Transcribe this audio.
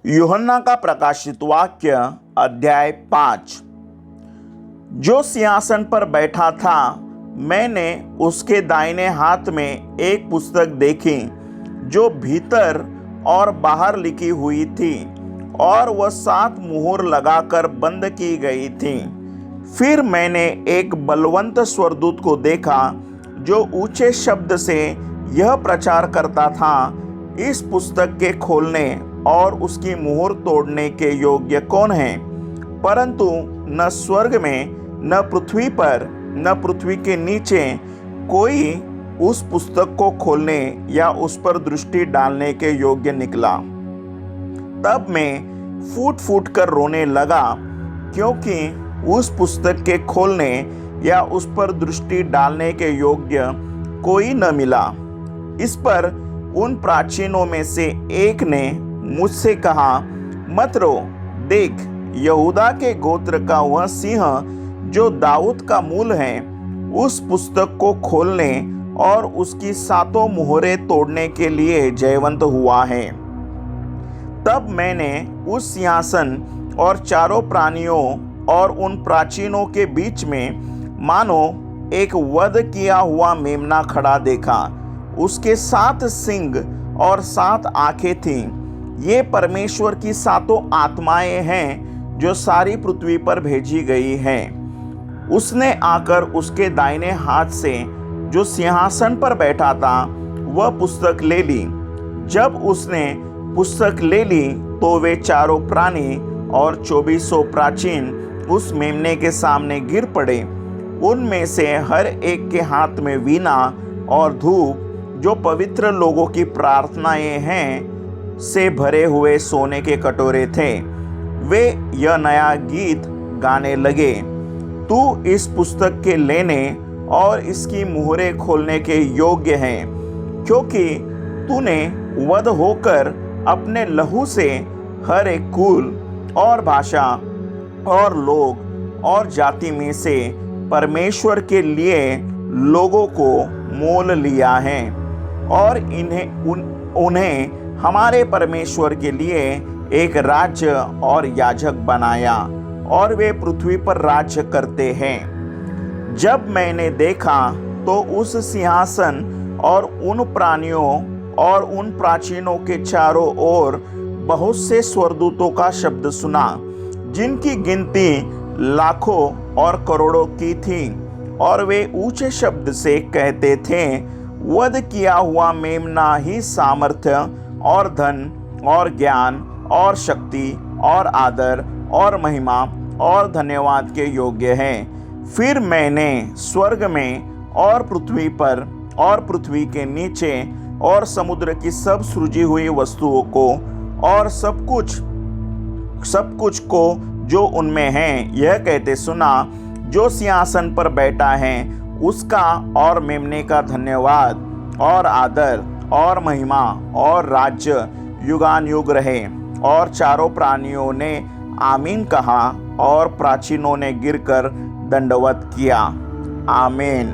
यूहन्ना का प्रकाशित वाक्य अध्याय 5। जो सिंहासन पर बैठा था, मैंने उसके दाहिने हाथ में एक पुस्तक देखी जो भीतर और बाहर लिखी हुई थी, और वह 7 मुहर लगाकर बंद की गई थी। फिर मैंने एक बलवंत स्वर्गदूत को देखा जो ऊंचे शब्द से यह प्रचार करता था, इस पुस्तक के खोलने और उसकी मुहर तोड़ने के योग्य कौन है? परंतु न स्वर्ग में, न पृथ्वी पर, न पृथ्वी के नीचे कोई उस पुस्तक को खोलने या उस पर दृष्टि डालने के योग्य निकला। तब मैं फूट फूट कर रोने लगा, क्योंकि उस पुस्तक के खोलने या उस पर दृष्टि डालने के योग्य कोई न मिला। इस पर उन प्राचीनों में से एक ने मुझसे कहा, मत रो, देख, यहूदा के गोत्र का वह सिंह जो दाऊद का मूल है, उस पुस्तक को खोलने और उसकी 7 मुहरें तोड़ने के लिए जयवंत हुआ है। तब मैंने उस सिंहासन और चारों प्राणियों और उन प्राचीनों के बीच में मानो एक वध किया हुआ मेमना खड़ा देखा। उसके 7 सींग और 7 आंखें थीं। ये परमेश्वर की 7 आत्माएं हैं जो सारी पृथ्वी पर भेजी गई हैं। उसने आकर उसके दाहिने हाथ से जो सिंहासन पर बैठा था वह पुस्तक ले ली। जब उसने पुस्तक ले ली तो वे चारों प्राणी और 2400 प्राचीन उस मेमने के सामने गिर पड़े। उनमें से हर एक के हाथ में वीणा और धूप, जो पवित्र लोगों की प्रार्थनाएं हैं, से भरे हुए सोने के कटोरे थे। वे यह नया गीत गाने लगे, तू इस पुस्तक के लेने और इसकी मुहरें खोलने के योग्य है, क्योंकि तूने वध होकर अपने लहू से हर एक कुल और भाषा और लोग और जाति में से परमेश्वर के लिए लोगों को मोल लिया है, और उन्हें हमारे परमेश्वर के लिए एक राज्य और याजक बनाया, और वे पृथ्वी पर राज्य करते हैं। जब मैंने देखा तो उस सिंहासन और उन प्राणियों और उन प्राचीनों के चारों ओर बहुत से स्वर्गदूतों का शब्द सुना, जिनकी गिनती लाखों और करोड़ों की थी, और वे ऊंचे शब्द से कहते थे, वध किया हुआ मेमना ही सामर्थ्य और धन और ज्ञान और शक्ति और आदर और महिमा और धन्यवाद के योग्य है। फिर मैंने स्वर्ग में और पृथ्वी पर और पृथ्वी के नीचे और समुद्र की सब सृजी हुई वस्तुओं को और सब कुछ को जो उनमें है, यह कहते सुना, जो सिंहासन पर बैठा है उसका और मेमने का धन्यवाद और आदर और महिमा और राज्य युगानुयुग रहे। और चारों प्राणियों ने आमीन कहा, और प्राचीनों ने गिरकर दंडवत किया। आमीन।